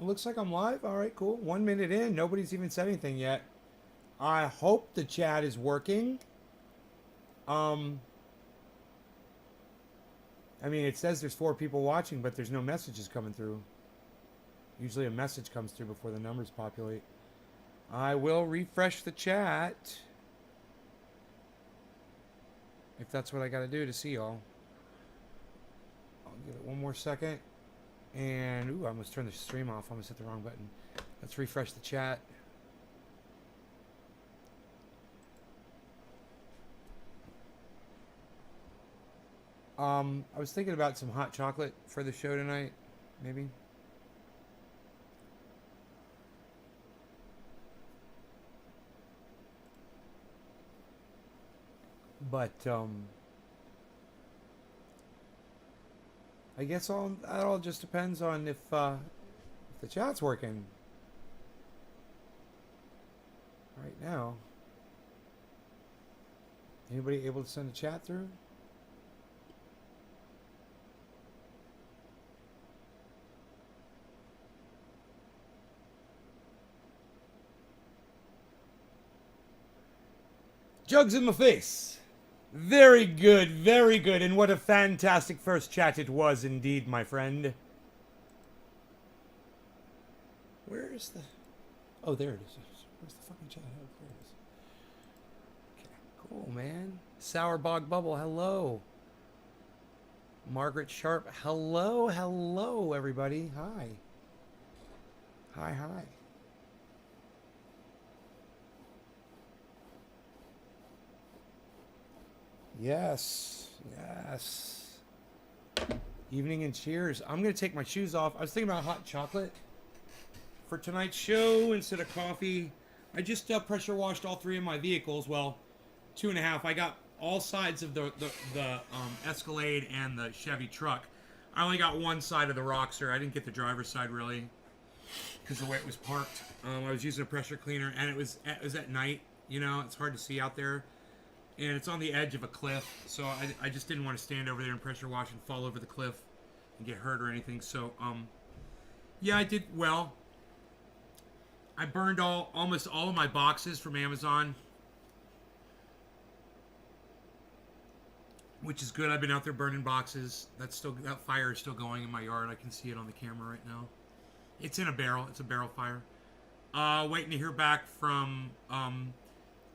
looks like I'm live. All right, cool. 1 minute in. Nobody's even said anything yet. I hope the chat is working. Um, I mean, it says there's 4 people watching, but there's no messages coming through. Usually a message comes through before the numbers populate. I will refresh the chat. If that's what I got to do to see y'all. I'll give it one more second. And, ooh, I almost turned the stream off. I almost hit the wrong button. Let's refresh the chat. I was thinking about some hot chocolate for the show tonight, maybe. But, I guess that all just depends on if the chat's working. Right now. Anybody able to send a chat through? Jugs in my face. Very good, very good. And what a fantastic first chat it was indeed, my friend. Where is the... Oh, there it is. Where's the fucking chat? Oh, there it is. Okay, cool, man. Sour Bog Bubble, hello. Margaret Sharp, hello, hello, everybody. Hi. Hi, hi. Yes, yes. Evening and cheers. I'm going to take my shoes off. I was thinking about hot chocolate for tonight's show instead of coffee. I just pressure washed all 3 of my vehicles. Well, 2.5. I got all sides of the Escalade and the Chevy truck. I only got one side of the Roxor. I didn't get the driver's side really because the way it was parked. I was using a pressure cleaner, and it was at night. You know, it's hard to see out there. And it's on the edge of a cliff, so I just didn't want to stand over there and pressure wash and fall over the cliff and get hurt or anything. So, yeah, I did well. I burned almost all of my boxes from Amazon, which is good. I've been out there burning boxes. That fire is still going in my yard. I can see it on the camera right now. It's in a barrel. It's a barrel fire. Waiting to hear back from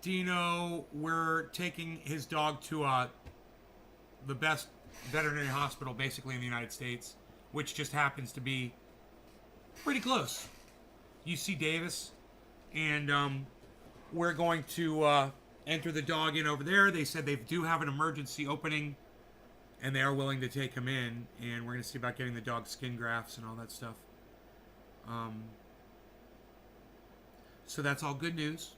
Dino. We're taking his dog to the best veterinary hospital basically in the United States, which just happens to be pretty close. UC Davis. And we're going to enter the dog in over there. They said they do have an emergency opening, and they are willing to take him in. And we're going to see about getting the dog skin grafts and all that stuff. So that's all good news.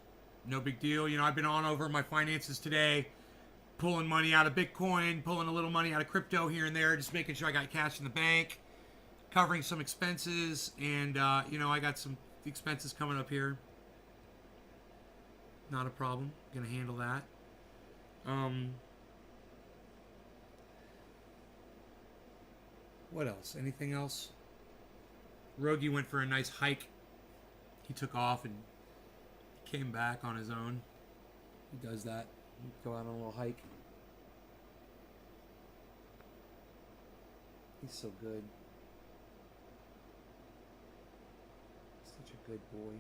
No big deal. You know, I've been on over my finances today, pulling money out of Bitcoin, pulling a little money out of crypto here and there, just making sure I got cash in the bank, covering some expenses, and, you know, I got some expenses coming up here. Not a problem. Gonna handle that. What else? Anything else? Rogi went for a nice hike. He took off and came back on his own. He does that. He'd go out on a little hike. He's so good. Such a good boy.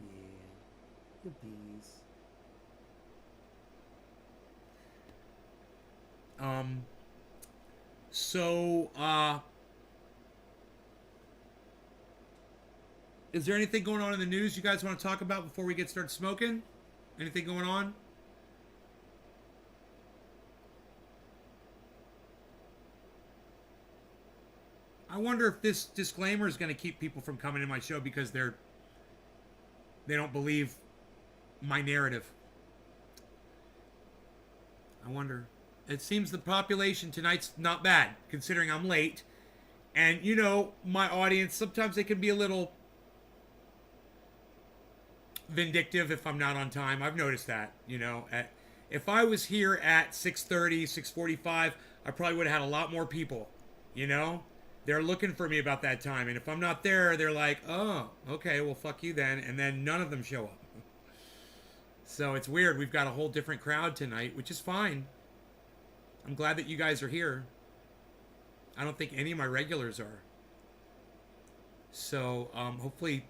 Yeah. The bees. So, is there anything going on in the news you guys want to talk about before we get started smoking? Anything going on? I wonder if this disclaimer is going to keep people from coming to my show because they don't believe my narrative. I wonder. It seems the population tonight's not bad, considering I'm late. And, you know, my audience, sometimes they can be a little vindictive if I'm not on time. I've noticed that, you know. If I was here at 6:30, 6:45, I probably would have had a lot more people, you know. They're looking for me about that time, and if I'm not there, they're like, "Oh, okay, well, fuck you then," and then none of them show up. So it's weird. We've got a whole different crowd tonight, which is fine. I'm glad that you guys are here. I don't think any of my regulars are. So hopefully,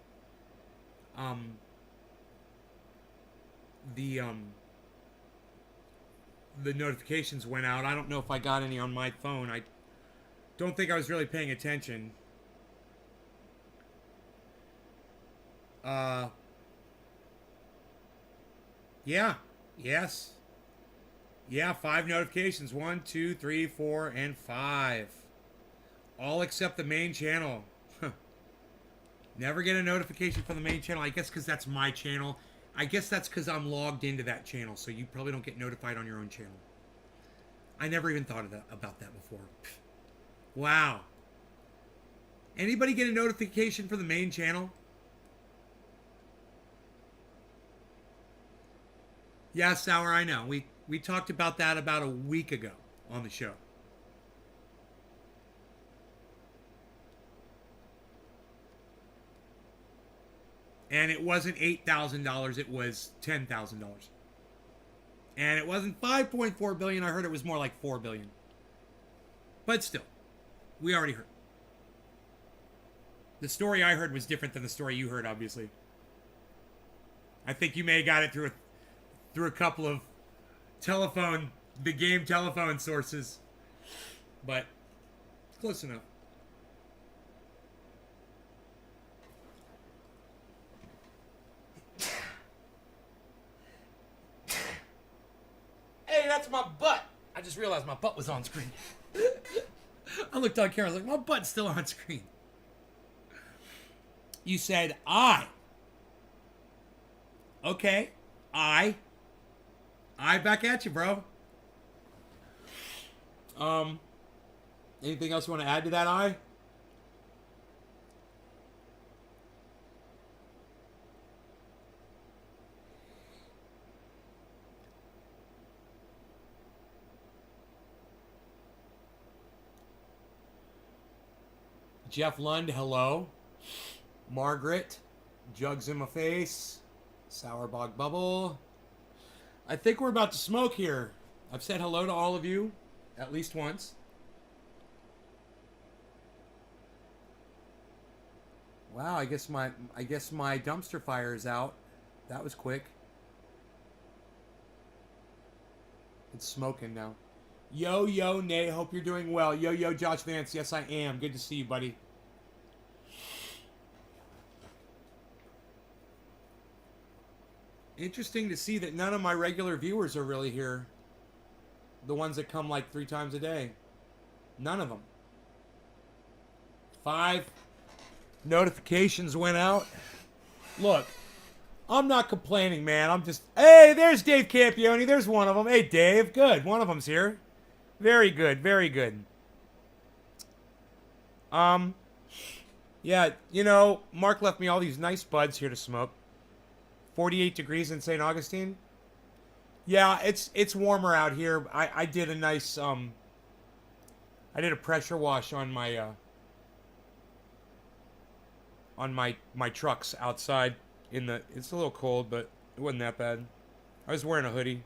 the the notifications went out. I don't know if I got any on my phone. I don't think I was really paying attention. Yeah. Yes. Yeah, 5 notifications. 1, 2, 3, 4, and 5. All except the main channel. Never get a notification from the main channel. I guess because that's my channel. I guess that's because I'm logged into that channel, so you probably don't get notified on your own channel. I never even thought of about that before. Wow. Anybody get a notification for the main channel? Yeah, Sour, I know. We talked about that about a week ago on the show. And it wasn't $8,000, it was $10,000. And it wasn't 5.4 billion. I heard it was more like 4 billion. But still, we already heard. The story I heard was different than the story you heard, obviously. I think you may have got it through a couple of the game telephone sources. But close enough. Hey, that's my butt. I just realized my butt was on screen. I looked on camera, I was like, my butt's still on screen. You said I. Okay. I back at you, bro. Anything else you want to add to that, I? Jeff Lund, hello. Margaret, jugs in my face. Sour Bog Bubble. I think we're about to smoke here. I've said hello to all of you at least once. Wow, I guess my dumpster fire is out. That was quick. It's smoking now. Yo, Nate, hope you're doing well. Yo, Josh Vance, yes I am. Good to see you, buddy. Interesting to see that none of my regular viewers are really here. The ones that come like 3 times a day. None of them. 5 notifications went out. Look, I'm not complaining, man. I'm just... Hey, there's Dave Campione. There's one of them. Hey, Dave. Good. One of them's here. Very good. Very good. Yeah, you know, Mark left me all these nice buds here to smoke. 48 degrees in St. Augustine. Yeah, it's warmer out here. I did a nice I did a pressure wash on my trucks outside in the... It's a little cold, but it wasn't that bad. I was wearing a hoodie.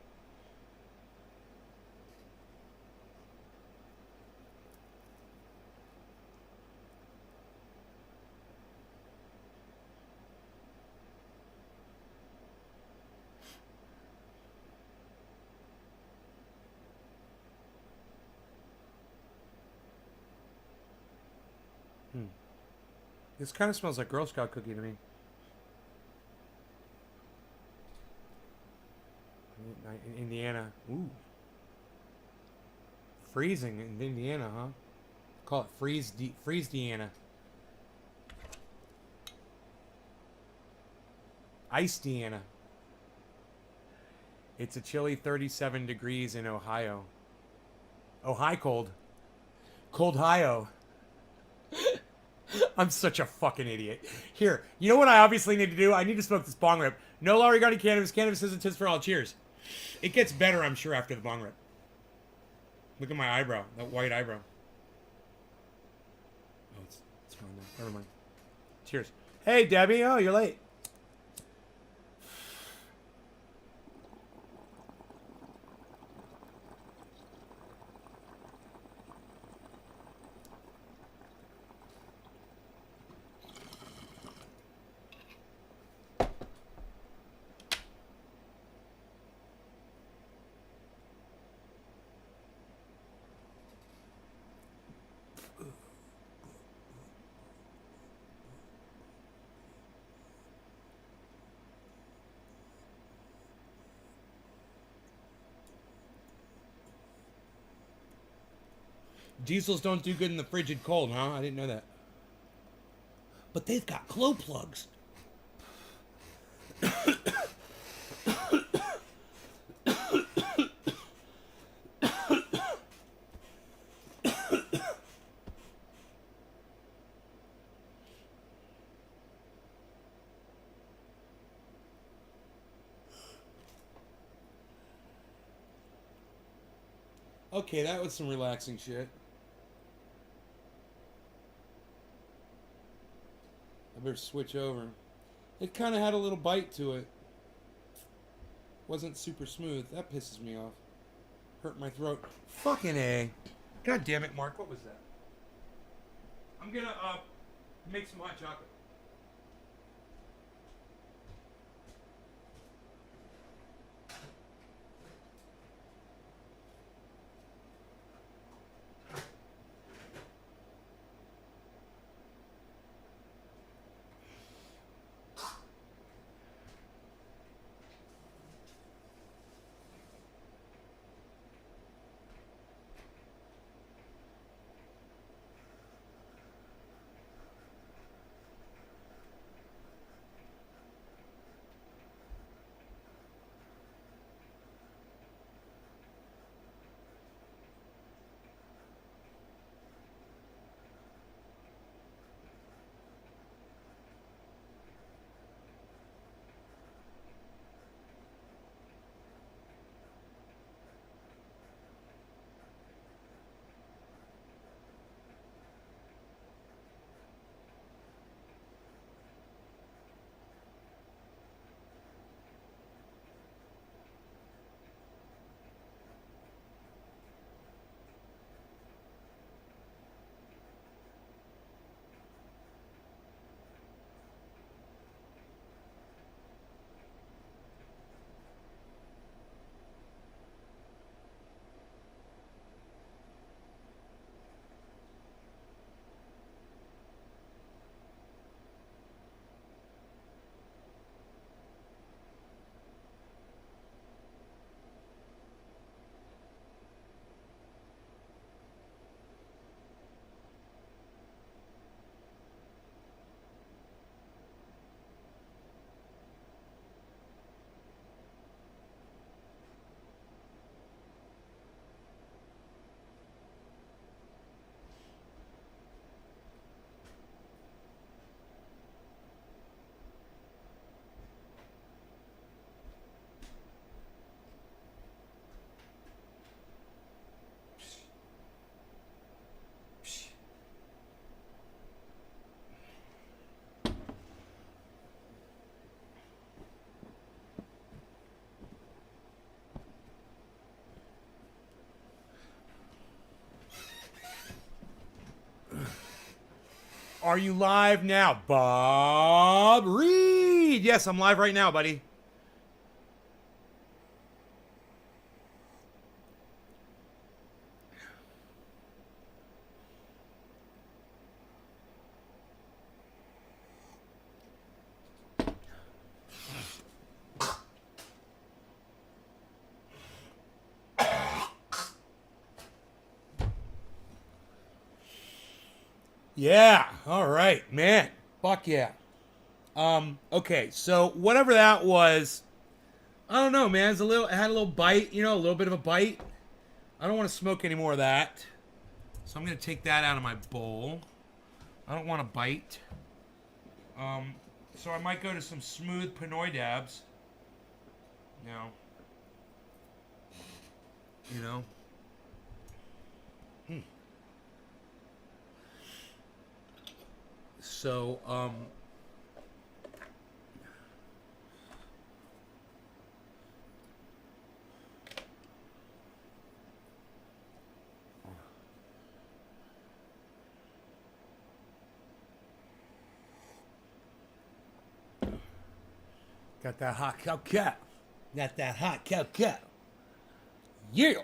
This kind of smells like Girl Scout cookie to me. In Indiana. Ooh. Freezing in Indiana, huh? Call it freeze Deanna. Ice Deanna. It's a chilly 37 degrees in Ohio. Oh, hi, cold. Cold Ohio. I'm such a fucking idiot. Here, you know what I obviously need to do? I need to smoke this bong rip. No law regarding cannabis. Cannabis isn't tips for all. Cheers. It gets better, I'm sure, after the bong rip. Look at my eyebrow. That white eyebrow. Never mind. Cheers. Hey, Debbie. Oh, you're late. Diesels don't do good in the frigid cold, huh? I didn't know that. But they've got glow plugs. Okay, that was some relaxing shit. I better switch over. It kind of had a little bite to it. Wasn't super smooth. That pisses me off. Hurt my throat. Fucking A. God damn it, Mark. What was that? I'm gonna make some hot chocolate. Are you live now, Bob Reed? Yes, I'm live right now, buddy. Yeah, all right, man. Fuck yeah. Okay, so whatever that was, I don't know, man. It had a little bite, a little bit of a bite. I don't want to smoke any more of that. So I'm gonna take that out of my bowl. I don't want to bite. So I might go to some smooth Pinoy dabs. Now, you know. So, got that hot cow. Got that hot cow. Yeah.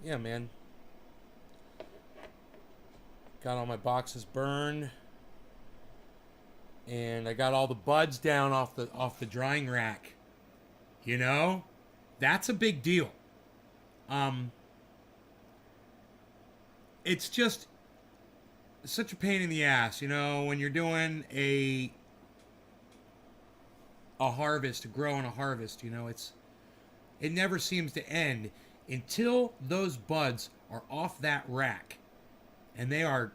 Yeah, man. Got all my boxes burned. And I got all the buds down off the drying rack. You know? That's a big deal. It's just such a pain in the ass, you know, when you're doing a harvest, growing a harvest, you know, it never seems to end until those buds are off that rack and they are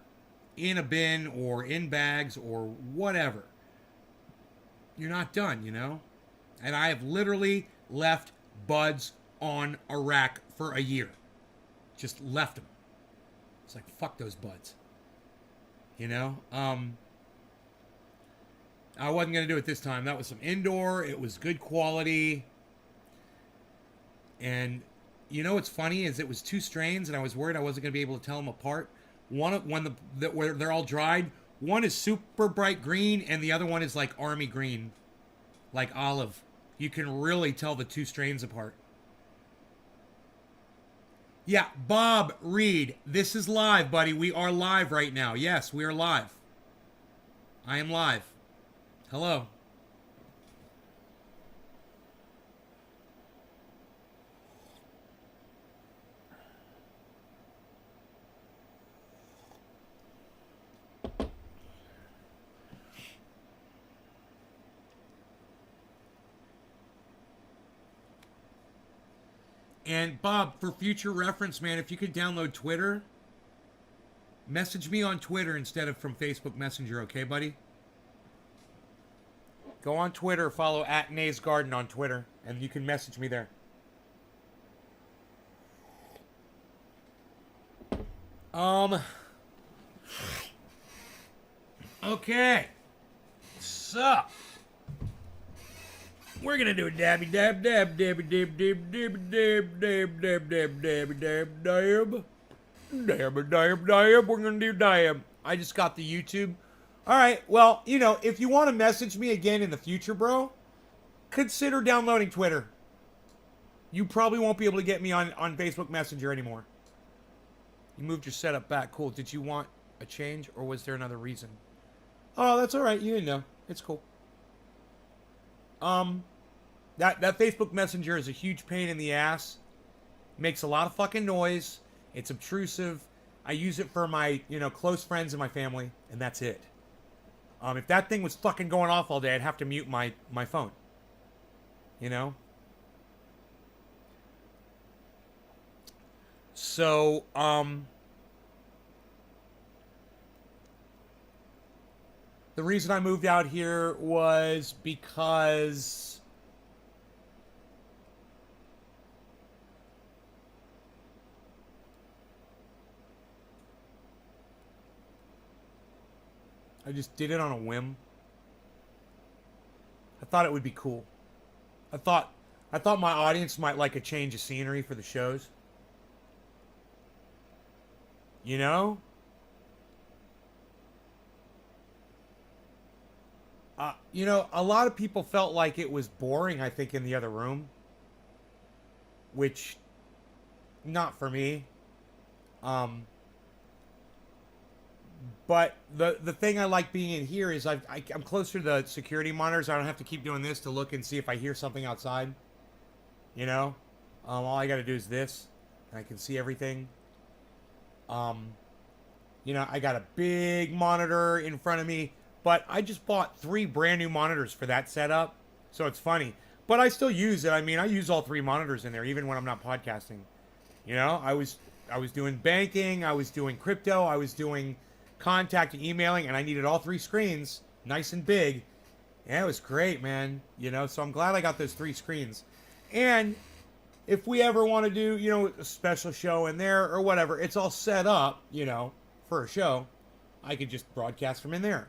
in a bin or in bags or whatever. You're not done, you know? And I have literally left buds on a rack for a year. Just left them. It's like, fuck those buds. You know? I wasn't going to do it this time. That was some indoor. It was good quality. And you know what's funny is it was two strains, and I was worried I wasn't going to be able to tell them apart. One where they're all dried. One is super bright green, and the other one is like army green, like olive. You can really tell the two strains apart. Yeah, Bob Reed, this is live, buddy. We are live right now. Yes, we are live. I am live. Hello. And Bob, for future reference, man, if you could download Twitter, message me on Twitter instead of from Facebook Messenger, okay, buddy? Go on Twitter, follow @NaysGarden on Twitter, and you can message me there. Okay. So we're gonna do a dabby dab dab dabby dab dab dab dab dab dab dab dabby dab dab dabby dab dab. We're gonna do dab. I just got the YouTube. All right. Well, you know, if you want to message me again in the future, bro, consider downloading Twitter. You probably won't be able to get me on Facebook Messenger anymore. You moved your setup back. Cool. Did you want a change, or was there another reason? Oh, that's all right. You didn't know. It's cool. That Facebook Messenger is a huge pain in the ass. Makes a lot of fucking noise. It's obtrusive. I use it for my, you know, close friends and my family, and that's it. If that thing was fucking going off all day, I'd have to mute my phone. You know? So, the reason I moved out here was because I just did it on a whim. I thought it would be cool. I thought my audience might like a change of scenery for the shows. You know? You know, a lot of people felt like it was boring, I think, in the other room. Which, not for me. But the thing I like being in here is I'm closer to the security monitors. I don't have to keep doing this to look and see if I hear something outside. You know? All I gotta do is this. And I can see everything. You know, I got a big monitor in front of me. But I just bought 3 brand new monitors for that setup. So it's funny. But I still use it. I mean, I use all 3 monitors in there, even when I'm not podcasting. You know, I was doing banking, I was doing crypto, I was doing contact and emailing, and I needed all 3 screens, nice and big. Yeah, it was great, man. You know, so I'm glad I got those 3 screens. And if we ever want to do, a special show in there or whatever, it's all set up, for a show. I could just broadcast from in there.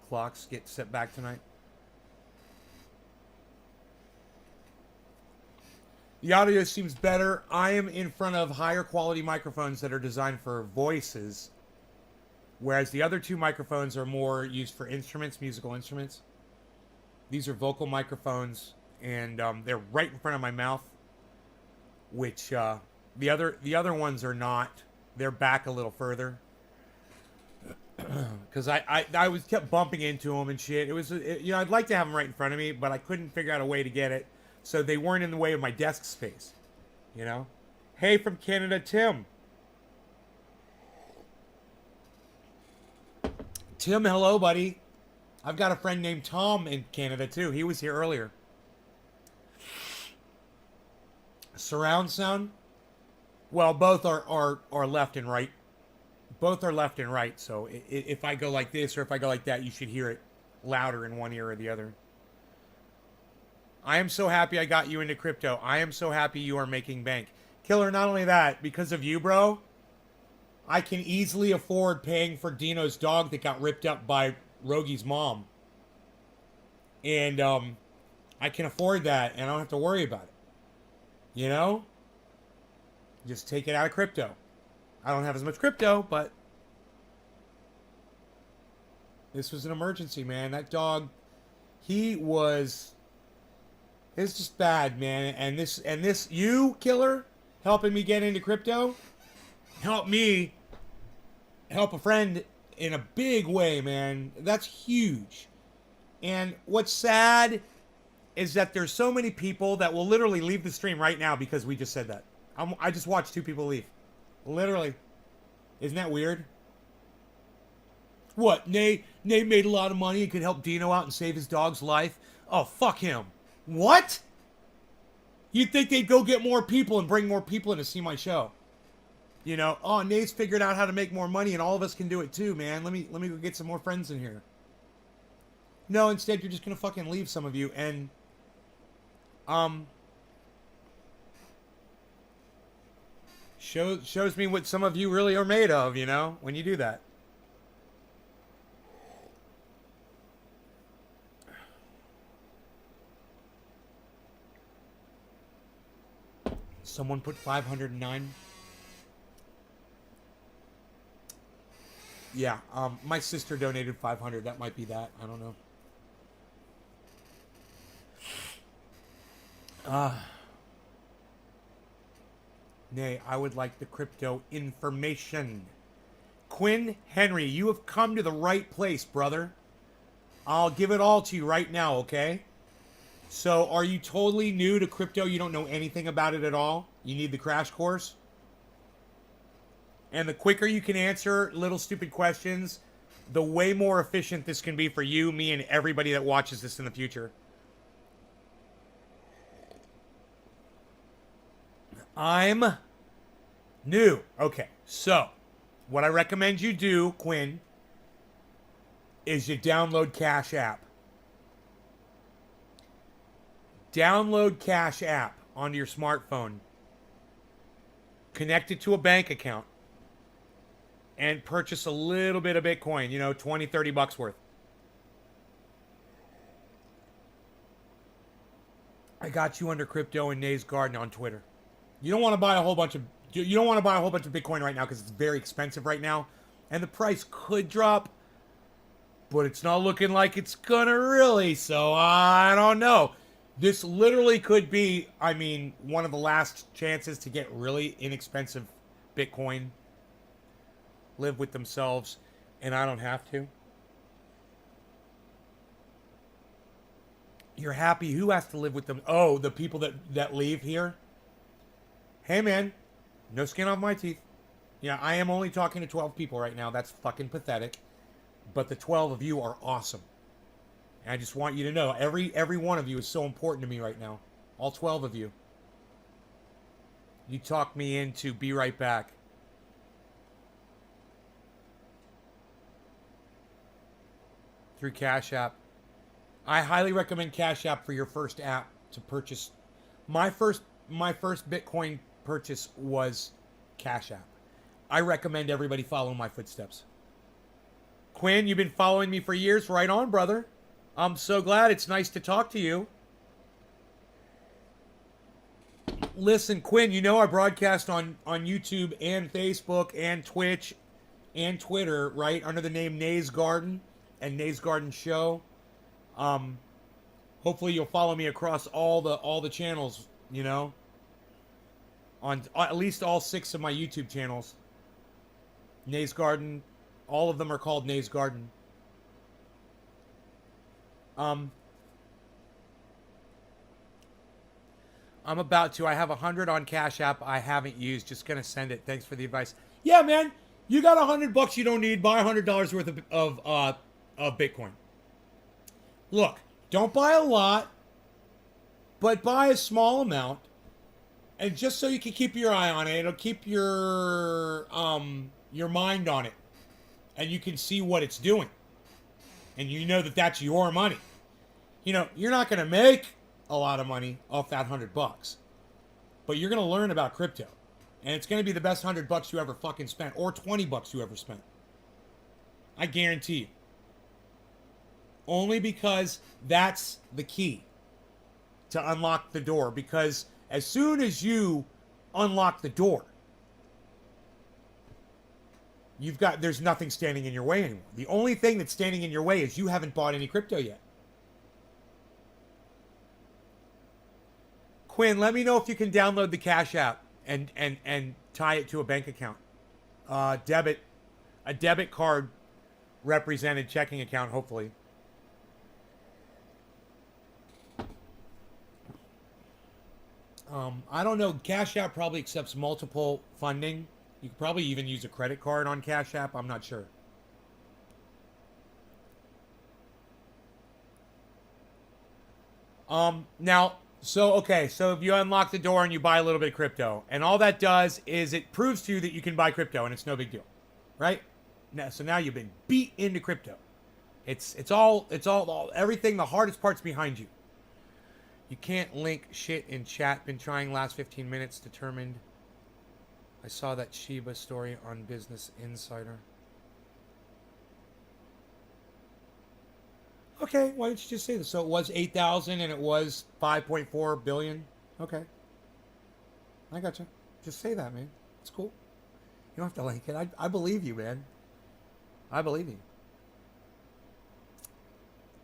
Clocks get set back tonight. The audio seems better. I am in front of higher quality microphones that are designed for voices, whereas the other two microphones are more used for instruments, musical instruments. These are vocal microphones, and they're right in front of my mouth, which the other ones are not. They're back a little further. Because I was kept bumping into them and shit. It was, I'd like to have them right in front of me, but I couldn't figure out a way to get it. So they weren't in the way of my desk space, Hey, from Canada, Tim. Tim, hello, buddy. I've got a friend named Tom in Canada, too. He was here earlier. Surround sound? Well, both are left and right. Both are left and right, so if I go like this or if I go like that, you should hear it louder in one ear or the other. I am so happy I got you into crypto. I am so happy you are making bank. Killer, not only that, because of you, bro, I can easily afford paying for Dino's dog that got ripped up by Rogi's mom. And I can afford that, and I don't have to worry about it. Just take it out of crypto. I don't have as much crypto, but this was an emergency, man. That dog, it's just bad, man. And this, you, Killer, helping me get into crypto, help me help a friend in a big way, man. That's huge. And what's sad is that there's so many people that will literally leave the stream right now because we just said that. I just watched 2 people leave. Literally. Isn't that weird? What? Nay made a lot of money and could help Dino out and save his dog's life? Oh, fuck him. What? You'd think they'd go get more people and bring more people in to see my show. Oh, Nay's figured out how to make more money and all of us can do it too, man. Let me go get some more friends in here. No, instead you're just gonna fucking leave, some of you, and shows me what some of you really are made of, when you do that. Someone put 509. Yeah, my sister donated 500. That might be that. I don't know. Nay, I would like the crypto information. Quinn Henry, you have come to the right place, brother. I'll give it all to you right now, okay? So, are you totally new to crypto? You don't know anything about it at all? You need the crash course? And the quicker you can answer little stupid questions, the way more efficient this can be for you, me, and everybody that watches this in the future. I'm new. Okay, so what I recommend you do, Quinn, is you download Cash App. Download Cash App onto your smartphone. Connect it to a bank account. And purchase a little bit of Bitcoin, $20-$30 worth. I got you under Crypto and Nay's Garden on Twitter. You don't want to buy a whole bunch of Bitcoin right now because it's very expensive right now, and the price could drop, but it's not looking like it's gonna really. So I don't know. This literally could be, one of the last chances to get really inexpensive Bitcoin. Live with themselves, and I don't have to. You're happy. Who has to live with them? Oh, the people that leave here. Hey, man, no skin off my teeth. Yeah, I am only talking to 12 people right now. That's fucking pathetic. But the 12 of you are awesome. And I just want you to know, every one of you is so important to me right now. All 12 of you. You talked me into be right back. Through Cash App. I highly recommend Cash App for your first app to purchase My first Bitcoin purchase was Cash App. I recommend everybody follow my footsteps. Quinn, you've been following me for years. Right on, brother. I'm so glad. It's nice to talk to you. Listen, Quinn, you know I broadcast on YouTube and Facebook and Twitch and Twitter, right? Under the name Nays Garden and Nays Garden Show. Hopefully you'll follow me across all the channels, you know. On at least all 6 of my YouTube channels. Nays Garden, all of them are called Nays Garden. I'm about to. I have 100 on Cash App. I haven't used. Just gonna send it. Thanks for the advice. Yeah, man. You got $100 you don't need. Buy $100 worth of Bitcoin. Look, don't buy a lot, but buy a small amount, and just so you can keep your eye on it, it'll keep your mind on it, and you can see what it's doing, and you know that that's your money. You know, you're not gonna make a lot of money off that $100, but you're gonna learn about crypto, and it's gonna be the best $100 you ever fucking spent, or $20 you ever spent. I guarantee you. Only because that's the key to unlock the door. Because as soon as you unlock the door, there's nothing standing in your way anymore. The only thing that's standing in your way is you haven't bought any crypto yet. Quinn, let me know if you can download the Cash App and tie it to a bank account. A debit card represented checking account, hopefully. I don't know. Cash App probably accepts multiple funding. You could probably even use a credit card on Cash App. I'm not sure. Now, so if you unlock the door and you buy a little bit of crypto, and all that does is it proves to you that you can buy crypto, and it's no big deal, right? So now you've been beat into crypto. It's all everything. The hardest part's behind you. You can't link shit in chat. Been trying last 15 minutes. Determined. I saw that Shiba story on Business Insider. Okay, why didn't you just say this? So it was 8,000 and it was 5.4 billion. Okay. I gotcha. Just say that, man. It's cool. You don't have to link it. I believe you, man. I believe you.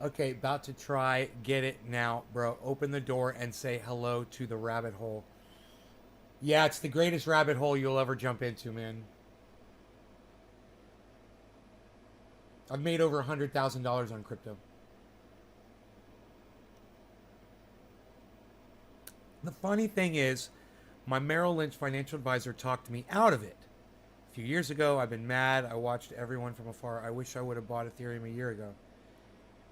Okay, about to try. Get it now, bro. Open the door and say hello to the rabbit hole. Yeah, it's the greatest rabbit hole you'll ever jump into, man. I've made over $100,000 on crypto. The funny thing is, my Merrill Lynch financial advisor talked me out of it. A few years ago, I've been mad. I watched everyone from afar. I wish I would have bought Ethereum a year ago.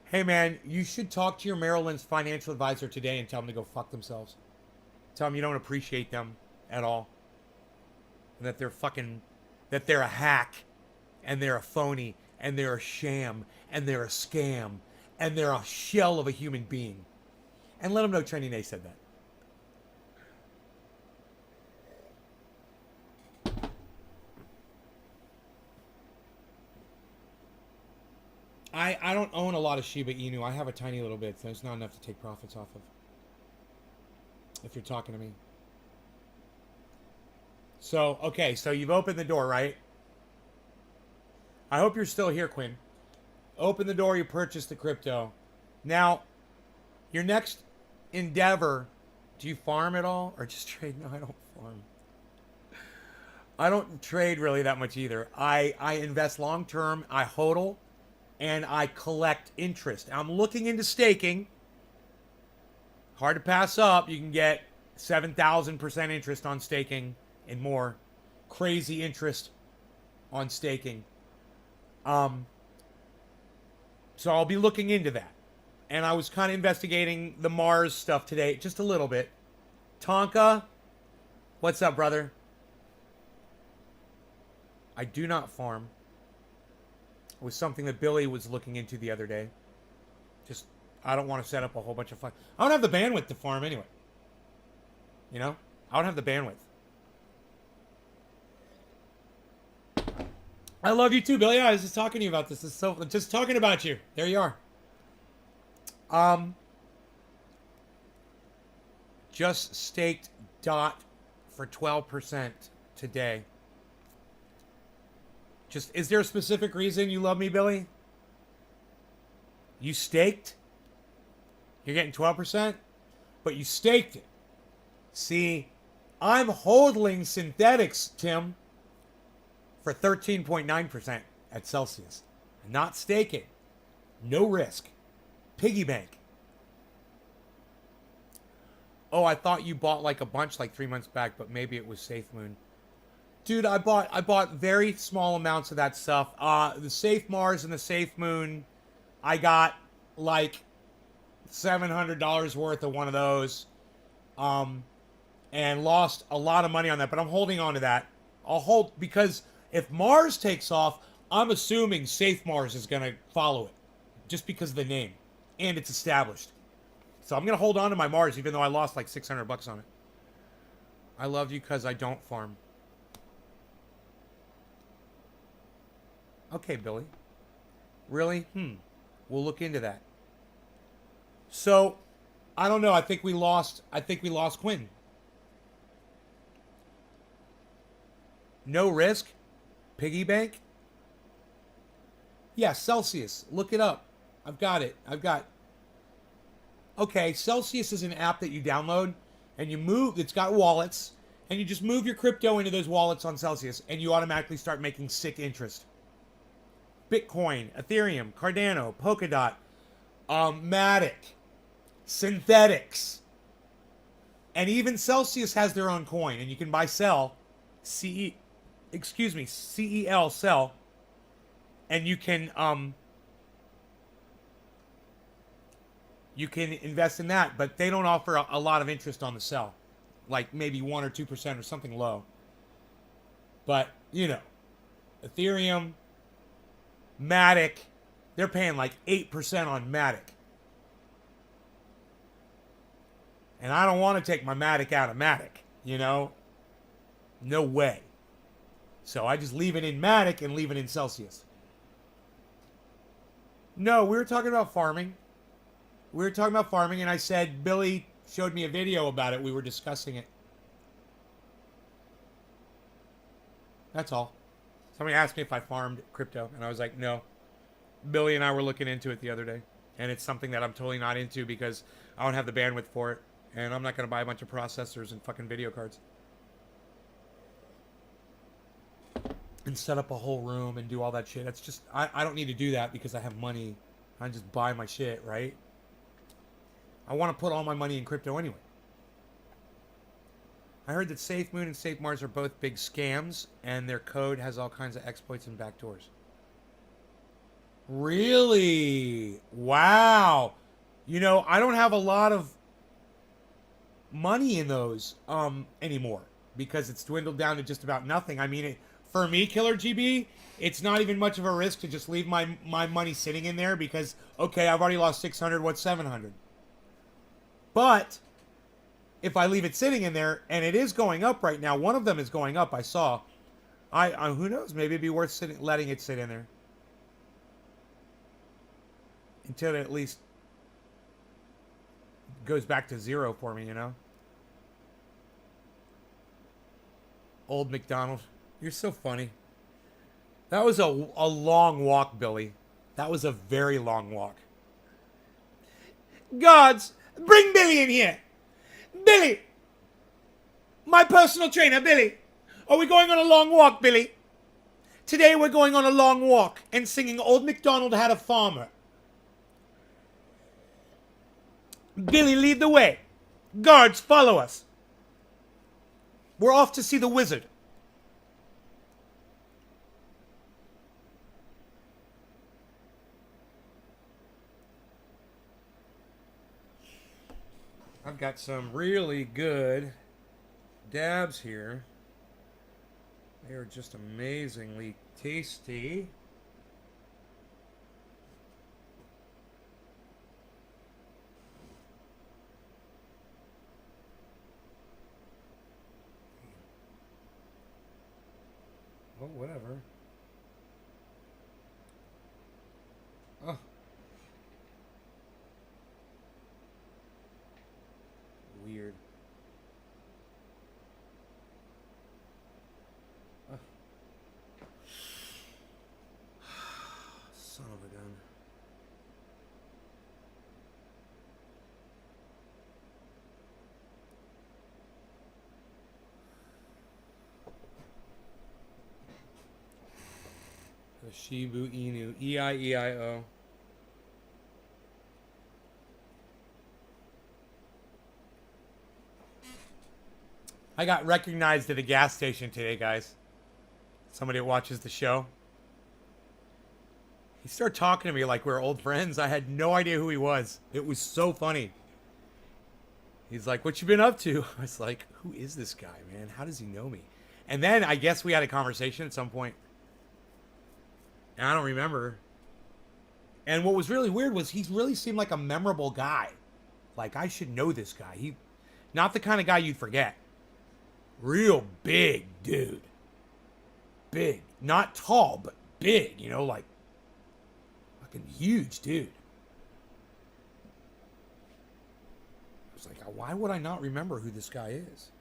Hey, man, you should talk to your Merrill Lynch financial advisor today and tell them to go fuck themselves. Tell them you don't appreciate them at all. And that that they're a hack, and they're a phony, and they're a sham, and they're a scam, and they're a shell of a human being. And let them know Trendy Nay said that. I don't own a lot of Shiba Inu. I have a tiny little bit. So it's not enough to take profits off of. If you're talking to me. So, okay. So you've opened the door, right? I hope you're still here, Quinn. Open the door. You purchased the crypto. Now, your next endeavor, do you farm at all? Or just trade? No, I don't farm. I don't trade really that much either. I invest long term. I hodl. And I collect interest. I'm looking into staking. Hard to pass up. You can get 7,000% interest on staking and more. Crazy interest on staking. So I'll be looking into that. And I was kind of investigating the Mars stuff today, just a little bit. Tonka, what's up, brother? I do not farm. It was something that Billy was looking into the other day. Just, I don't want to set up a whole bunch of fun. I don't have the bandwidth to farm anyway. You know? I don't have the bandwidth. I love you too, Billy. I was just talking to you about this. It's so just talking about you. There you are. Just staked DOT for 12% today. Just is there a specific reason you love me, Billy? You staked? You're getting 12%? But you staked it. See, I'm holding synthetics, Tim, for 13.9% at Celsius. Not staking. No risk. Piggy bank. Oh, I thought you bought like a bunch like 3 months back, but maybe it was Safe Moon. Dude, I bought very small amounts of that stuff. The Safe Mars and the Safe Moon, I got like $700 worth of one of those. And lost a lot of money on that, but I'm holding on to that. I'll hold because if Mars takes off, I'm assuming Safe Mars is going to follow it just because of the name and it's established. So I'm going to hold on to my Mars even though I lost like $600 on it. I love you because I don't farm. Okay, Billy. Really? We'll look into that. So, I don't know. I think we lost Quinn. No risk? Piggy bank? Yeah, Celsius. Look it up. I've got it. Okay, Celsius is an app that you download and you move. It's got wallets and you just move your crypto into those wallets on Celsius and you automatically start making sick interest. Bitcoin, Ethereum, Cardano, Polkadot, Matic, Synthetics. And even Celsius has their own coin and you can buy CEL, CEL, CEL, and you can invest in that, but they don't offer a lot of interest on the CEL, like maybe 1 or 2% or something low. But, you know, Ethereum, Matic, they're paying like 8% on Matic. And I don't want to take my Matic out of Matic, you know? No way. So I just leave it in Matic and leave it in Celsius. No, we were talking about farming. And I said, Billy showed me a video about it. We were discussing it. That's all. Somebody asked me if I farmed crypto, and I was like, no. Billy and I were looking into it the other day, and it's something that I'm totally not into because I don't have the bandwidth for it, and I'm not going to buy a bunch of processors and fucking video cards. And set up a whole room and do all that shit. That's just, I don't need to do that because I have money. I just buy my shit, right? I want to put all my money in crypto anyway. I heard that Safe Moon and Safe Mars are both big scams, and their code has all kinds of exploits and backdoors. Really? Wow. You know, I don't have a lot of money in those anymore because it's dwindled down to just about nothing. I mean, for me, Killer GB, it's not even much of a risk to just leave my money sitting in there because, okay, I've already lost 600, what's 700? But if I leave it sitting in there, and it is going up right now, one of them is going up, I saw. Who knows, maybe it'd be worth letting it sit in there. Until it at least goes back to zero for me, you know? Old McDonald. You're so funny. That was a long walk, Billy. That was a very long walk. Gods, bring Billy in here. Billy! My personal trainer, Billy. Are we going on a long walk, Billy? Today we're going on a long walk and singing Old MacDonald Had a Farmer. Billy, lead the way. Guards, follow us. We're off to see the wizard. I've got some really good dabs here. They are just amazingly tasty. Oh, whatever. Oh. Weird. Oh. Son of a gun. Shibu Inu. E-I-E-I-O. I got recognized at a gas station today, guys. Somebody that watches the show. He started talking to me like we were old friends. I had no idea who he was. It was so funny. He's like, "What you been up to?" I was like, "Who is this guy, man? How does he know me?" And then I guess we had a conversation at some point. And I don't remember. And what was really weird was he really seemed like a memorable guy. Like, I should know this guy. He, not the kind of guy you'd forget. Real big dude. Big. Not tall, but big. You know, like, fucking huge dude. I was like, why would I not remember who this guy is?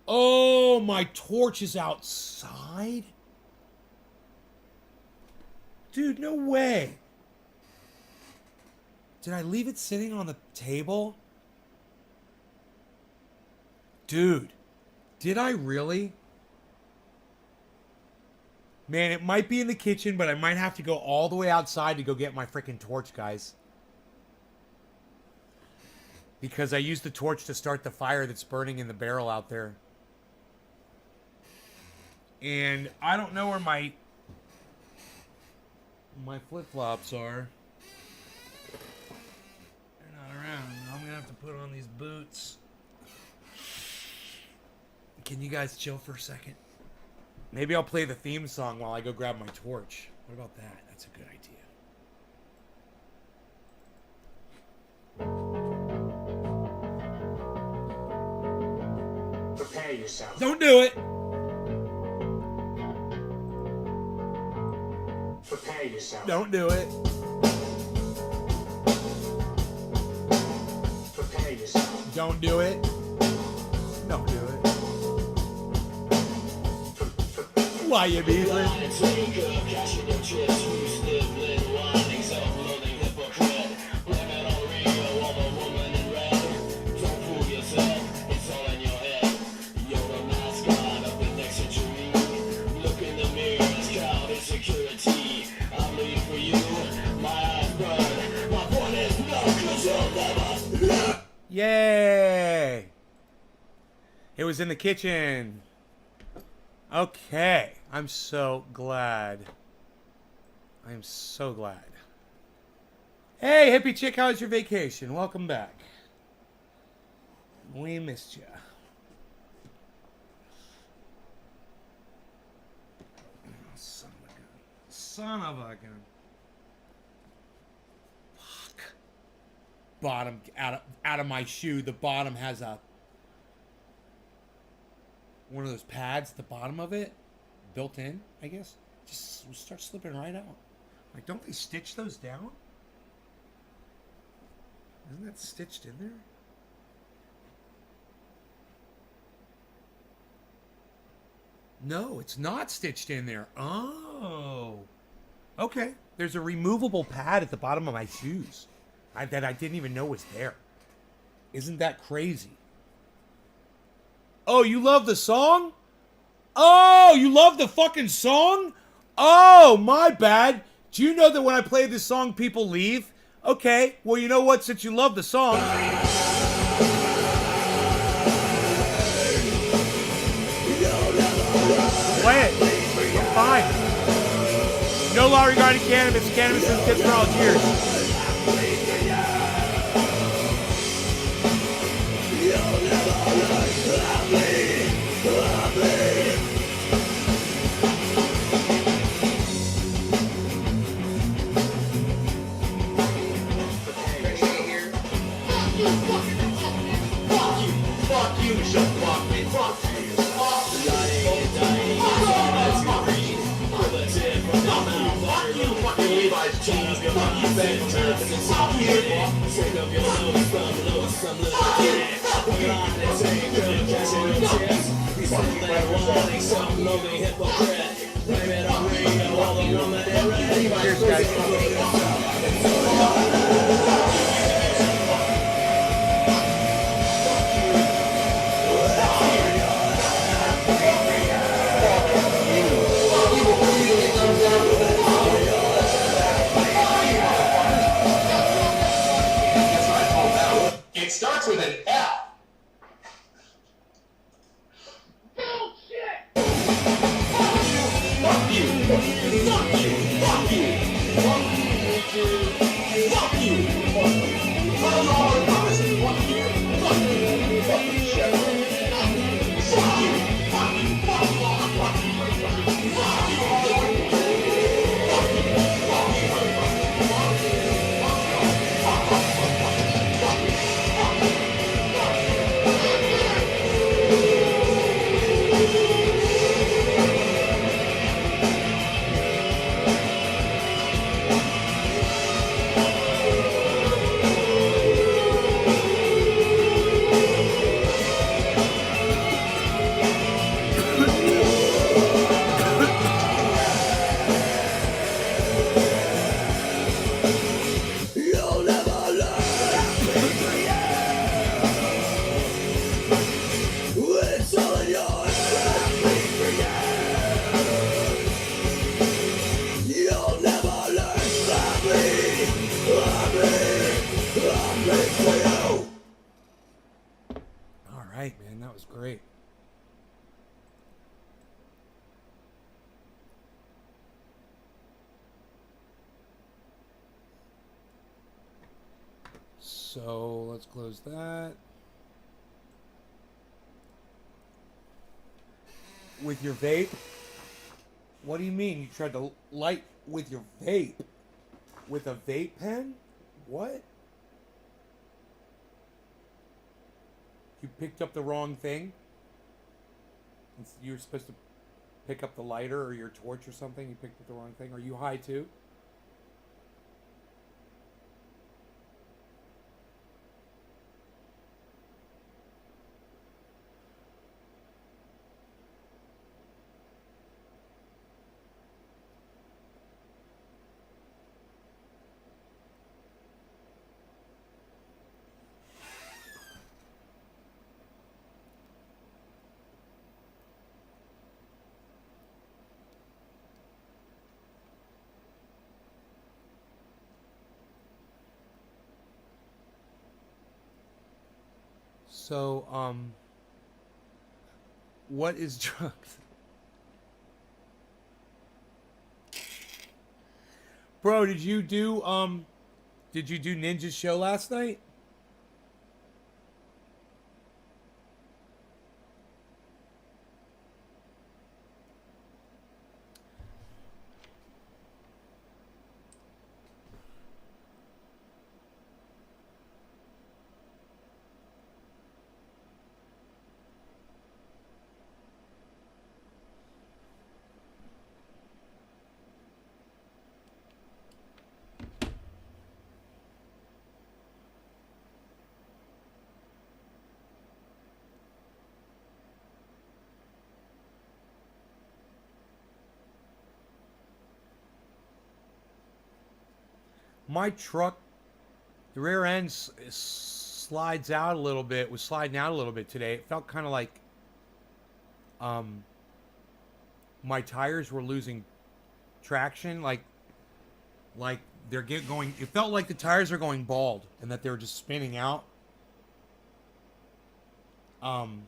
Oh, my torch is outside? Dude, no way. Did I leave it sitting on the table? Dude, did I really? Man, it might be in the kitchen, but I might have to go all the way outside to go get my freaking torch, guys. Because I used the torch to start the fire that's burning in the barrel out there. And I don't know where my flip-flops are. They're not around. I'm gonna have to put on these boots. Can you guys chill for a second? Maybe I'll play the theme song while I go grab my torch. What about that? That's a good idea. Prepare yourself. Don't do it! Prepare yourself. Don't do it. Prepare yourself. Don't do it. Don't do it. Why you beefing? Yay! It was in the kitchen. Okay. I'm so glad. I'm so glad. Hey, hippie chick, how was your vacation? Welcome back. We missed you. Oh, son of a gun. Son of a gun. Fuck. Bottom, out of my shoe, the bottom has a one of those pads at the bottom of it, built in, I guess. Just start slipping right out. Like, don't they stitch those down? Isn't that stitched in there? No, it's not stitched in there. Oh. Okay. There's a removable pad at the bottom of my shoes that I didn't even know was there. Isn't that crazy? Oh, you love the song? Oh, you love the fucking song? Oh, my bad. Do you know that when I play this song, people leave? Okay, well, you know what? Since you love the song... Play it. I'm fine. No law regarding cannabis. Cannabis is good for all. Cheers. Fuck you, fuck me, fuck you. Cheers, guys. It starts with an F. All right, man, that was great. So let's close that. With your vape? What do you mean? You tried to light with your vape? With a vape pen? What? You picked up the wrong thing? You were supposed to pick up the lighter or your torch or something? You picked up the wrong thing? Are you high too? So, what is drugs? Bro, did you do Ninja's show last night? My truck, the rear end slides out a little bit, was sliding out a little bit today. It felt kind of like my tires were losing traction, like they're going, it felt like the tires are going bald and that they were just spinning out. I don't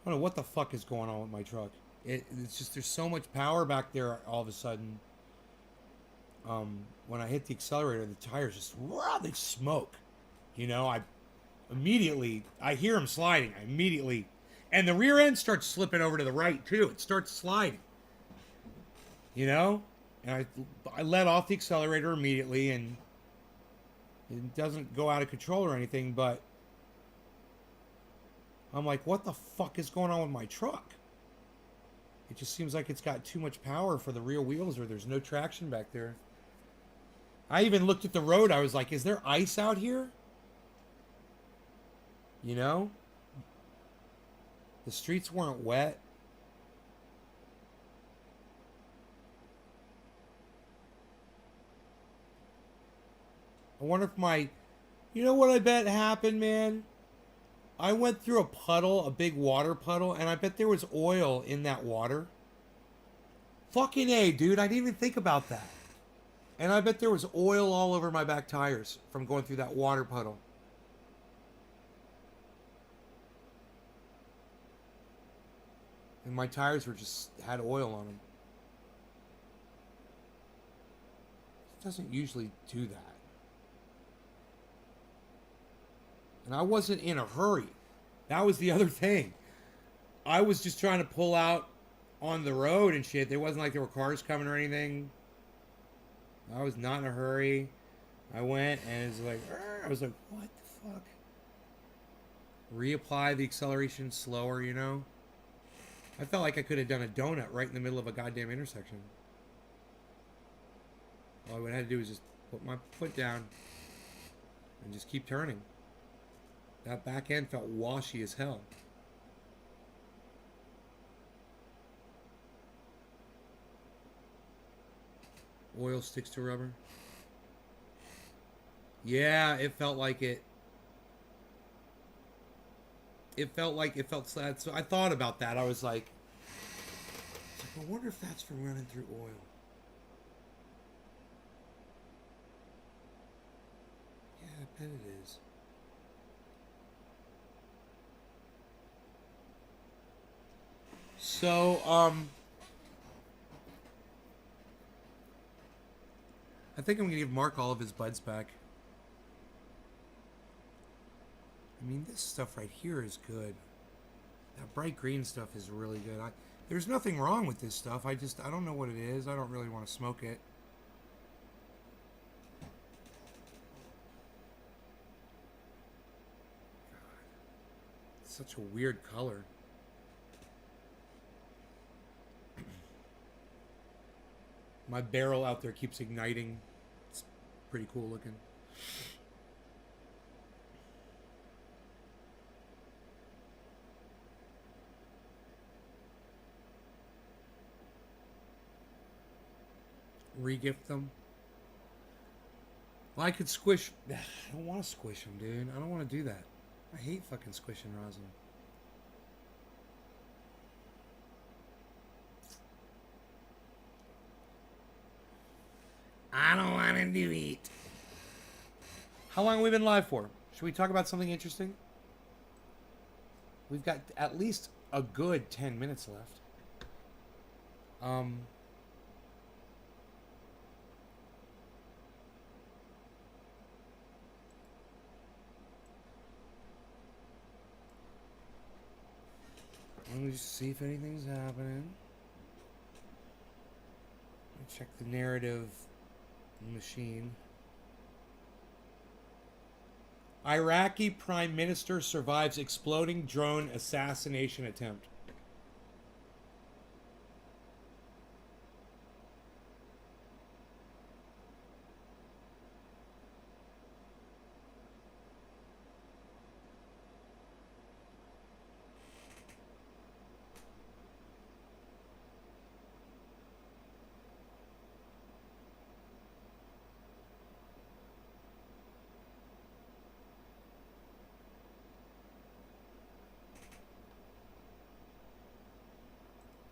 know what the fuck is going on with my truck. It's just, there's so much power back there all of a sudden. When I hit the accelerator, the tires just, rah, they smoke. You know, I hear them sliding. I immediately, and the rear end starts slipping over to the right too. It starts sliding. You know, and I let off the accelerator immediately, and it doesn't go out of control or anything, but I'm like, what the fuck is going on with my truck? It just seems like it's got too much power for the rear wheels, or there's no traction back there. I even looked at the road. I was like, is there ice out here? You know? The streets weren't wet. I wonder if my... You know what I bet happened, man? I went through a puddle, a big water puddle, and I bet there was oil in that water. Fucking A, dude. I didn't even think about that. And I bet there was oil all over my back tires from going through that water puddle. And my tires were just had oil on them. It doesn't usually do that. And I wasn't in a hurry. That was the other thing. I was just trying to pull out on the road and shit. There wasn't like there were cars coming or anything. I was not in a hurry. I went and it was like, I was like, what the fuck? Reapply the acceleration slower, you know? I felt like I could have done a donut right in the middle of a goddamn intersection. All I had to do was just put my foot down and just keep turning. That back end felt washy as hell. Oil sticks to rubber. Yeah, it felt like it. It felt sad. So I thought about that. I was like, I wonder if that's from running through oil. Yeah, I bet it is. So, I think I'm gonna give Mark all of his buds back. I mean, this stuff right here is good. That bright green stuff is really good. There's nothing wrong with this stuff. I don't know what it is. I don't really want to smoke it. God, it's such a weird color. My barrel out there keeps igniting. It's pretty cool looking. Regift them. Well, I could squish. I don't want to squish them, dude. I don't want to do that. I hate fucking squishing rosin. I don't want to do it. How long have we been live for? Should we talk about something interesting? We've got at least a good 10 minutes left. Let me just see if anything's happening. Check the narrative machine. Iraqi Prime Minister survives exploding drone assassination attempt.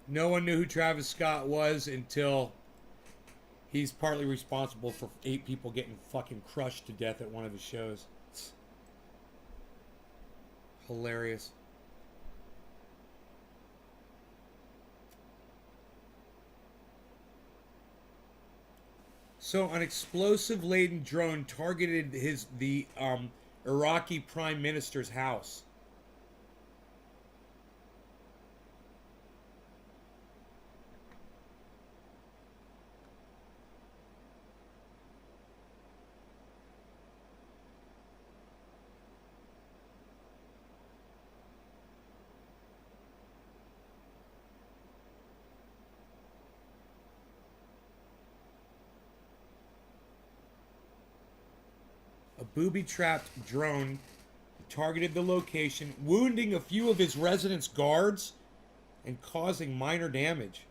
No one knew who Travis Scott was until he's partly responsible for 8 people getting fucking crushed to death at one of his shows. It's hilarious. So an explosive-laden drone targeted the Iraqi Prime Minister's house. booby-trapped drone targeted the location, wounding a few of his residents' guards and causing minor damage.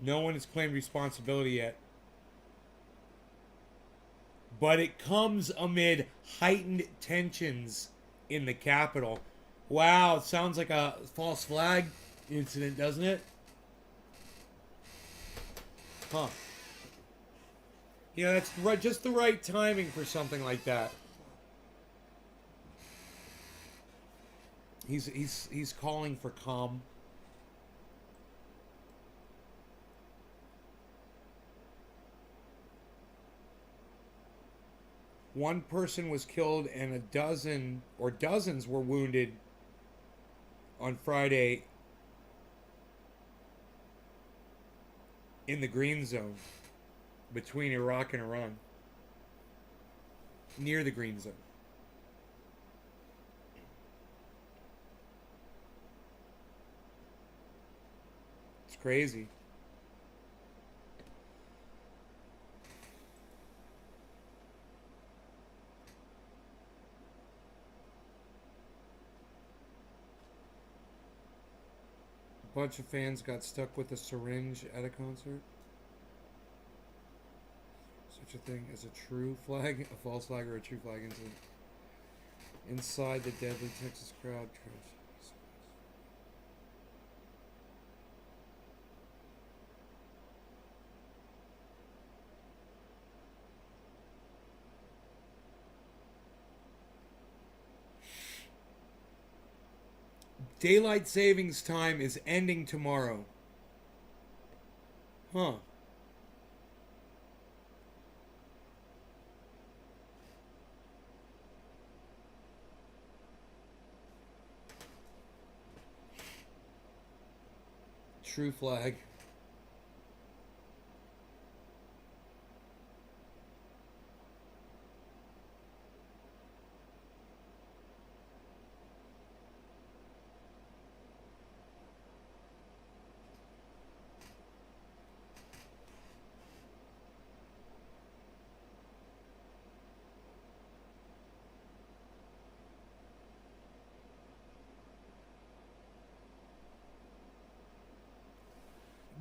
No one has claimed responsibility yet. But it comes amid heightened tensions in the Capitol. Wow, it sounds like a false flag incident, doesn't it? Huh. Yeah, that's right, just the right timing for something like that. He's calling for calm. One person was killed and a dozen or dozens were wounded on Friday in the green zone between Iraq and Iran. Near the green zone. It's crazy. A bunch of fans got stuck with a syringe at a concert. Such a thing as a true flag, a false flag, or a true flag incident. Inside the deadly Texas crowd. Daylight savings time is ending tomorrow. Huh. True flag.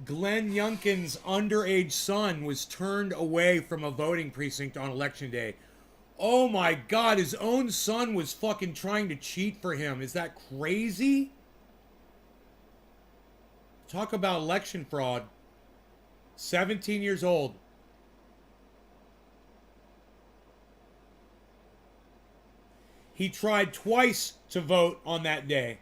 Glenn Youngkin's underage son was turned away from a voting precinct on election day. Oh my God, his own son was fucking trying to cheat for him. Is that crazy? Talk about election fraud. 17 years old. He tried twice to vote on that day.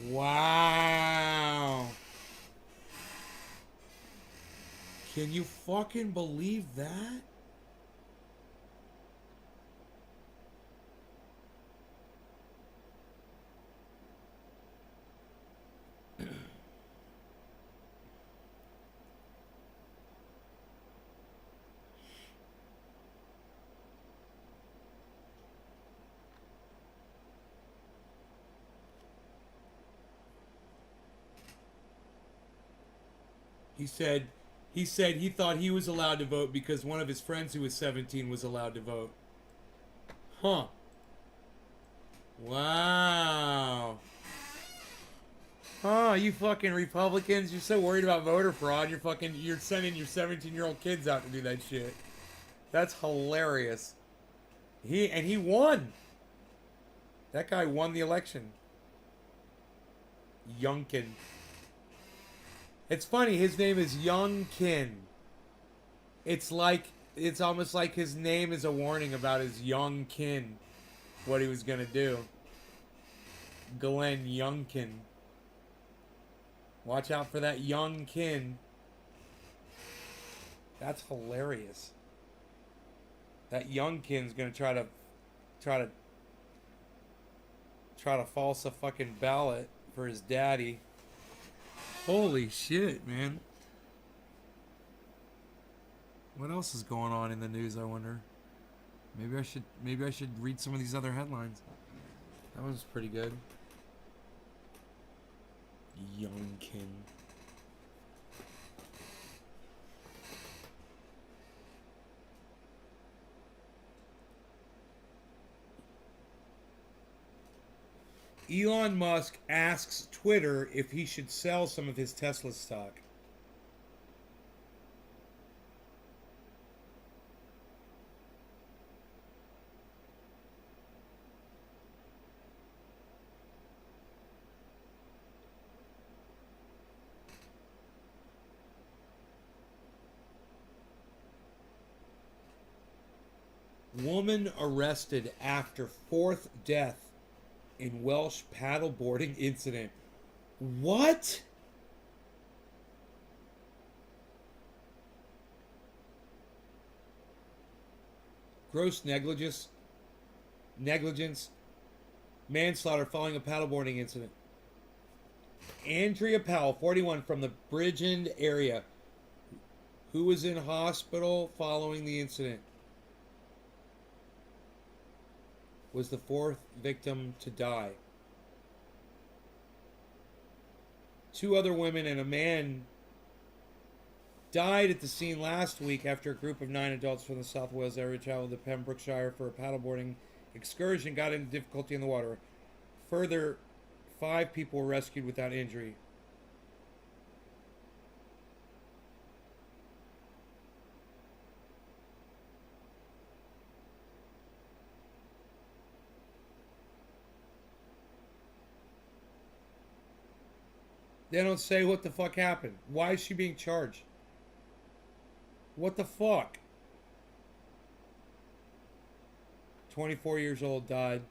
Wow. Can you fucking believe that? He said he thought he was allowed to vote because one of his friends who was 17 was allowed to vote. Huh. Wow. Oh, you fucking Republicans, you're so worried about voter fraud, you're sending your 17-year-old kids out to do that shit. That's hilarious. He won. That guy won the election. Youngkin. It's funny, his name is Youngkin. It's almost like his name is a warning about his young kin, what he was gonna do. Glenn Youngkin. Watch out for that young kin. That's hilarious. That young kin's gonna try to try to false a fucking ballot for his daddy. Holy shit, man. What else is going on in the news, I wonder? Maybe I should read some of these other headlines. That one's pretty good. Youngkin. Elon Musk asks Twitter if he should sell some of his Tesla stock. Woman arrested after fourth death in Welsh paddleboarding incident. What? Gross negligence, manslaughter following a paddleboarding incident. Andrea Powell, 41, from the Bridgend area, who was in hospital following the incident, was the fourth victim to die. 2 other women and a man died at the scene last week after a group of 9 adults from the South Wales area traveled to Pembrokeshire for a paddleboarding excursion, got into difficulty in the water. Further, 5 people were rescued without injury. They don't say what the fuck happened. Why is she being charged? What the fuck? 24 years old, died.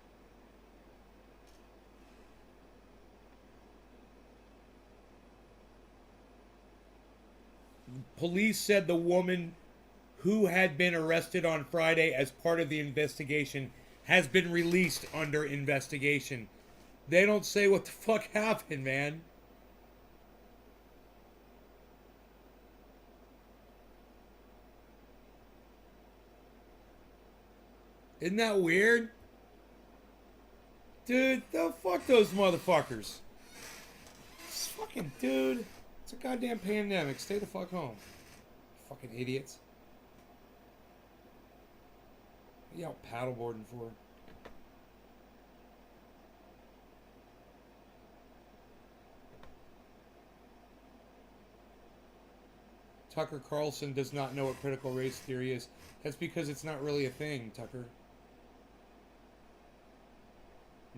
Police said the woman who had been arrested on Friday as part of the investigation has been released under investigation. They don't say what the fuck happened, man. Isn't that weird? Dude, fuck those motherfuckers. It's fucking, dude. It's a goddamn pandemic. Stay the fuck home. Fucking idiots. What are you out paddleboarding for? Tucker Carlson does not know what critical race theory is. That's because it's not really a thing, Tucker.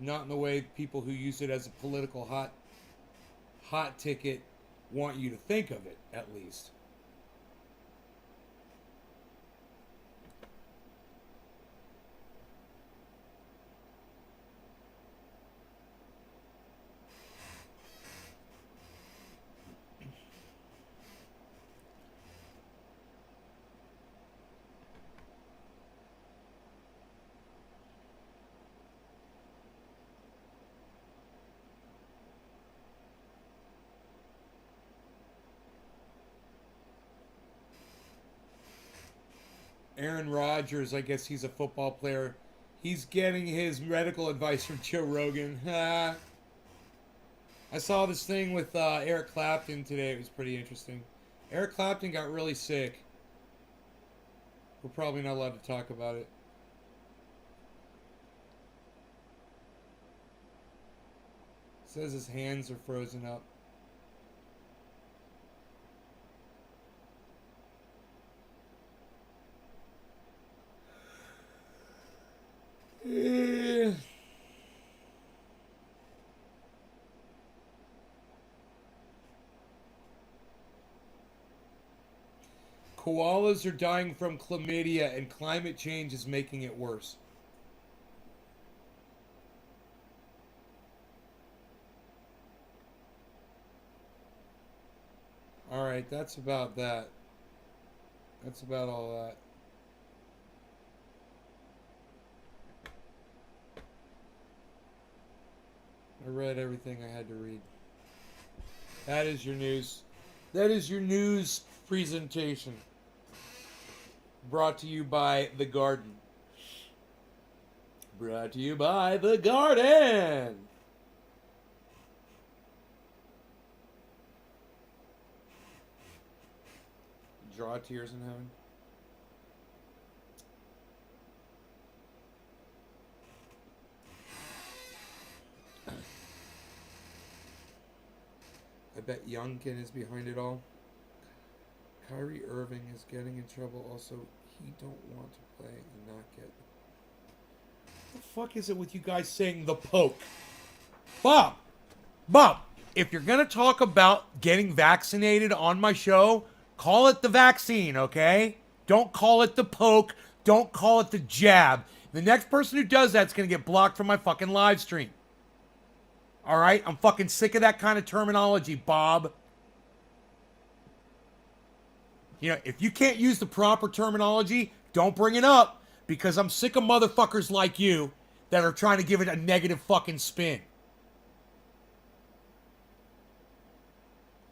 Not in the way people who use it as a political hot ticket want you to think of it, at least. Aaron Rodgers, I guess he's a football player. He's getting his medical advice from Joe Rogan. I saw this thing with Eric Clapton today. It was pretty interesting. Eric Clapton got really sick. We're probably not allowed to talk about it. Says his hands are frozen up. Koalas are dying from chlamydia and climate change is making it worse. Alright, that's about that. That's about all that. read everything I had to read. That is your news. That is your news presentation. Brought to you by The Garden. Brought to you by The Garden. Draw tears in heaven. I bet Youngkin is behind it all. Kyrie Irving is getting in trouble. Also, he don't want to play and not get. What the fuck is it with you guys saying the poke? Bob, if you're gonna talk about getting vaccinated on my show, call it the vaccine, okay? Don't call it the poke. Don't call it the jab. The next person who does that's gonna get blocked from my fucking live stream. All right? I'm fucking sick of that kind of terminology, Bob. You know, if you can't use the proper terminology, don't bring it up, because I'm sick of motherfuckers like you that are trying to give it a negative fucking spin.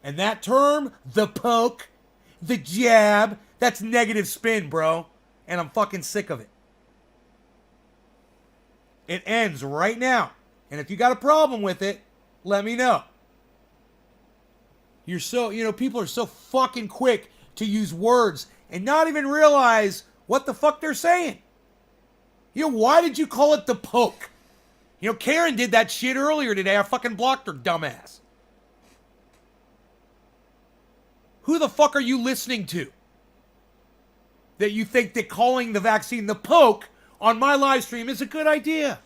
And that term, the poke, the jab, that's negative spin, bro. And I'm fucking sick of it. It ends right now. And if you got a problem with it, let me know. You're so, people are so fucking quick to use words and not even realize what the fuck they're saying. Why did you call it the poke? Karen did that shit earlier today. I fucking blocked her, dumbass. Who the fuck are you listening to? That you think that calling the vaccine the poke on my live stream is a good idea?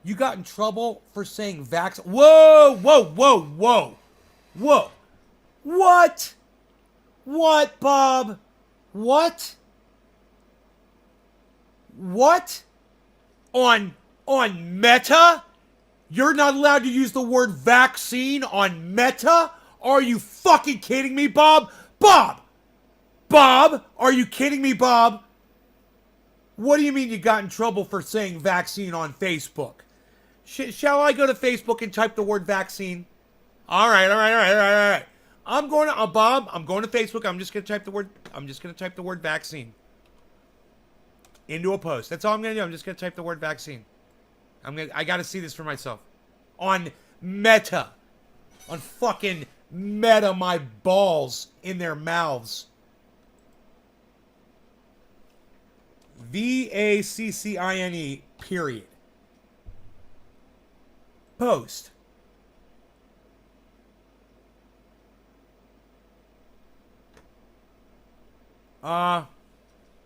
You got in trouble for saying vax. Whoa. What? What, Bob? What? On Meta? You're not allowed to use the word vaccine on Meta? Are you fucking kidding me, Bob? Bob, are you kidding me, Bob? What do you mean you got in trouble for saying vaccine on Facebook? Shall I go to Facebook and type the word vaccine? All right. I'm going to Bob. I'm going to Facebook. I'm just going to type the word vaccine into a post. That's all I'm going to do. I'm just going to type the word vaccine. I got to see this for myself. On Meta. On fucking Meta, my balls in their mouths. VACCINE, period. Post.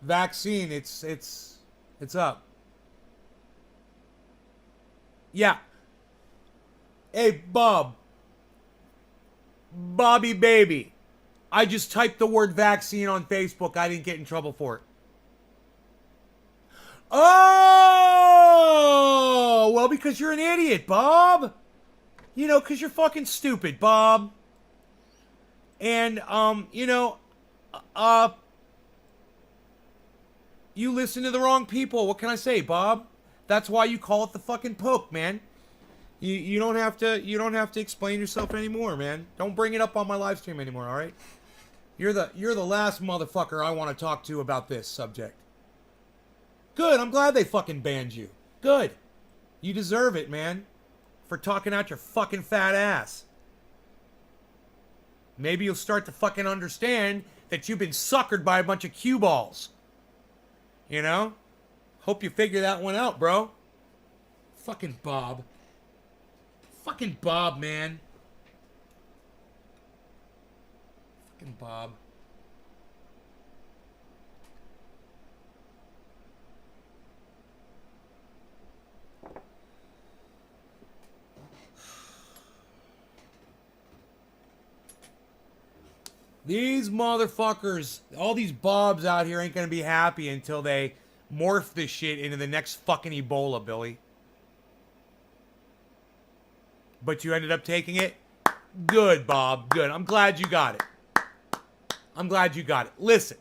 Vaccine, it's up. Yeah. Hey, Bobby baby. I just typed the word vaccine on Facebook. I didn't get in trouble for it. Oh, well, because you're an idiot, Bob. Because you're fucking stupid, Bob. And, you listen to the wrong people. What can I say, Bob? That's why you call it the fucking poke, man. You don't have to explain yourself anymore, man. Don't bring it up on my live stream anymore, all right? You're the last motherfucker I want to talk to about this subject. Good, I'm glad they fucking banned you. Good. You deserve it, man. For talking out your fucking fat ass. Maybe you'll start to fucking understand that you've been suckered by a bunch of cue balls. Hope you figure that one out, bro. Fucking Bob. Fucking Bob, man. Fucking Bob. These motherfuckers, all these Bobs out here ain't gonna be happy until they morph this shit into the next fucking Ebola, Billy. But you ended up taking it? Good, Bob, good. I'm glad you got it. Listen.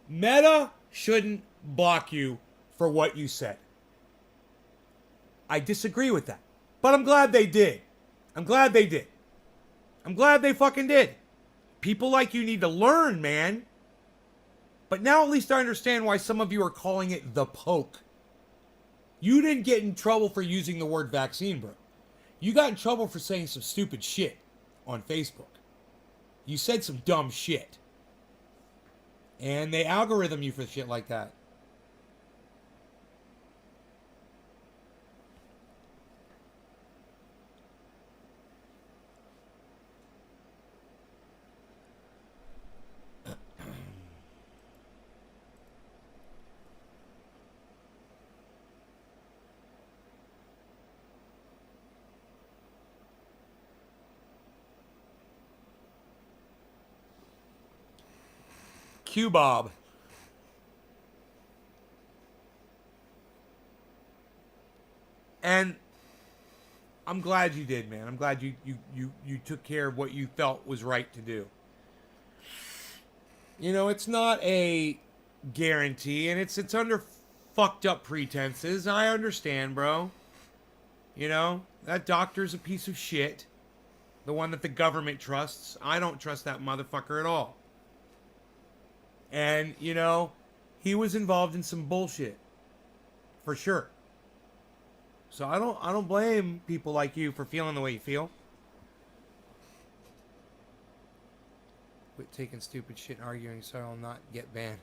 Meta shouldn't block you for what you said. I disagree with that. But I'm glad they did. I'm glad they did. I'm glad they fucking did. People like you need to learn, man. But now at least I understand why some of you are calling it the poke. You didn't get in trouble for using the word vaccine, bro. You got in trouble for saying some stupid shit on Facebook. You said some dumb shit. And they algorithm you for shit like that. Q Bob. And I'm glad you did, man. I'm glad you took care of what you felt was right to do. You know, it's not a guarantee, and it's under fucked up pretenses. I understand, bro. You know, that doctor's a piece of shit. The one that the government trusts. I don't trust that motherfucker at all. And, you know, he was involved in some bullshit. For sure. So I don't blame people like you for feeling the way you feel. Quit taking stupid shit and arguing so I'll not get banned.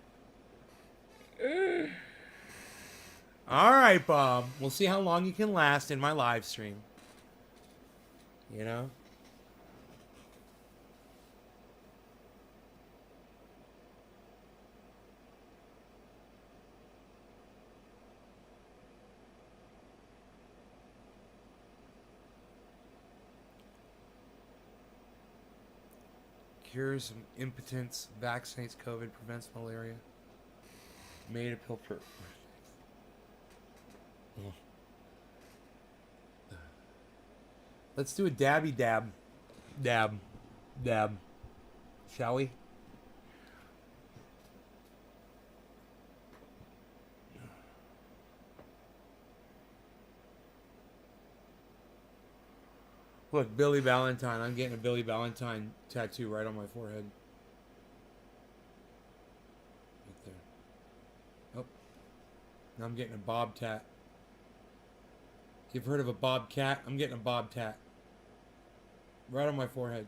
Alright, Bob. We'll see how long you can last in my live stream. You know? Cures impotence, vaccinates COVID, prevents malaria. Made a pill for. Let's do a dabby dab. Dab. Dab. Shall we? Look, Billy Valentine. I'm getting a Billy Valentine tattoo right on my forehead. Right there. Oh. Now I'm getting a Bob tat. You've heard of a Bob cat? I'm getting a Bob tat. Right on my forehead.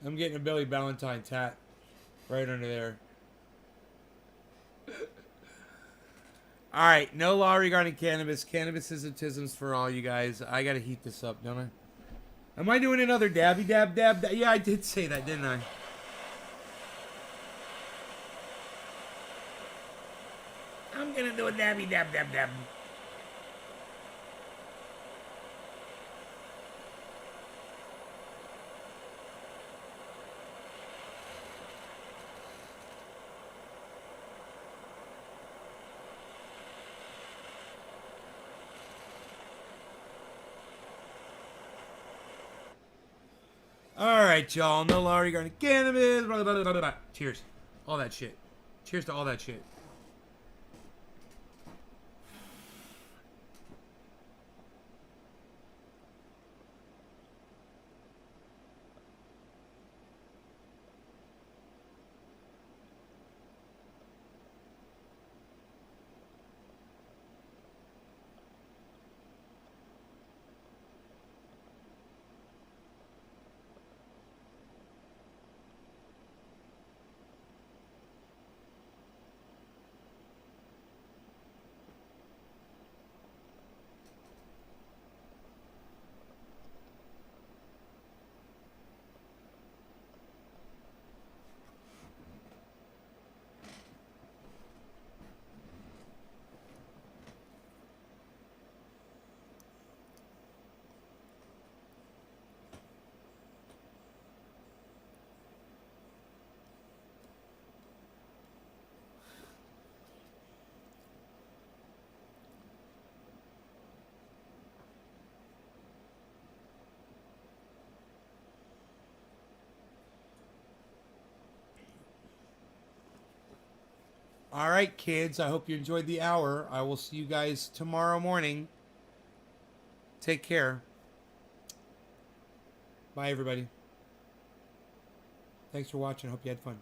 I'm getting a Billy Valentine tat. Right under there. Alright, no law regarding cannabis. Cannabis is autisms for all, you guys. I gotta heat this up, don't I? Am I doing another dabby dab dab? Yeah, I did say that, didn't I? I'm gonna do a dabby dab dab dab. Alright, y'all. No law regarding cannabis. Blah, blah, blah, blah, blah. Cheers. All that shit. Cheers to all that shit. All right, kids. I hope you enjoyed the hour. I will see you guys tomorrow morning Take care. Bye, everybody. Thanks for watching. Hope you had fun.